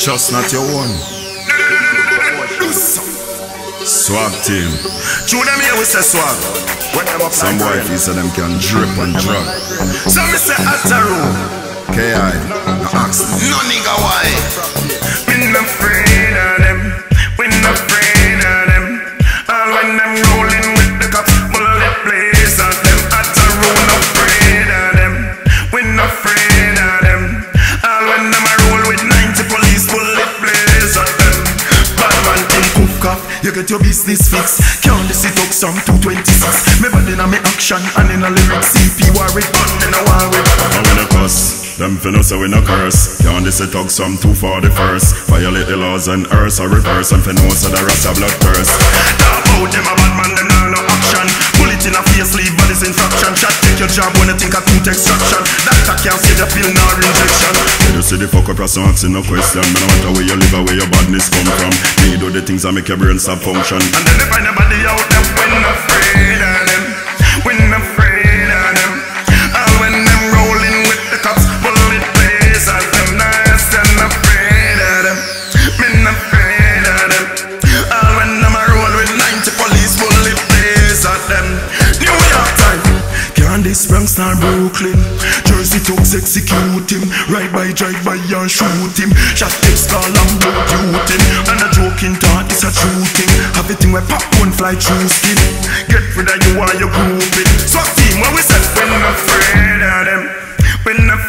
Just not your one. Swag team. True them here we say swag. Some boy if you say them can drip and drug. So me say Ataru K.I. No ask no nigga why. We not afraid of them. We not afraid of them. All when them rolling with the cops, bullet blaze at them. Ataru not afraid of them. We not afraid of them. All when them a roll with 90 police, bullet blaze at them. Bad man in cook up, you get your business fixed. Can't this it up some 226. Me bad in a me action and in a lyrics. CP war with gun in a war with. I'm gonna cuss. Them finna say we no curse. Can't this it talk some 241st. Violate the laws and earth or reverse. And finna say the rest of blood curse. Talk about them a bad man, them nah no action. Bullet in a face, leave bodies infraction. Shot take your job when you think of food extraction. Doctor can't see the pill nor injection. You see the fuck up your songs in no question. Man, no matter where you live or where your badness come from. Me do the things that make your brain stop function. And then they find a body out there. We not afraid of them. We not afraid of them. All when them rolling with the cops, bullet blaze at them. Nice and afraid of them. Me not afraid of them. All when them a roll with 90 police, bullet blaze at them. New York time. Candice Bronx star Brooklyn. Jersey thugs execute him. Ride by, drive by and shoot him. Shot text call and blow cute him. And a joking thought is a true thing. Have a thing where popcorn fly through skin. Get rid of you while you group it. So team when we said we're not afraid of them. We're not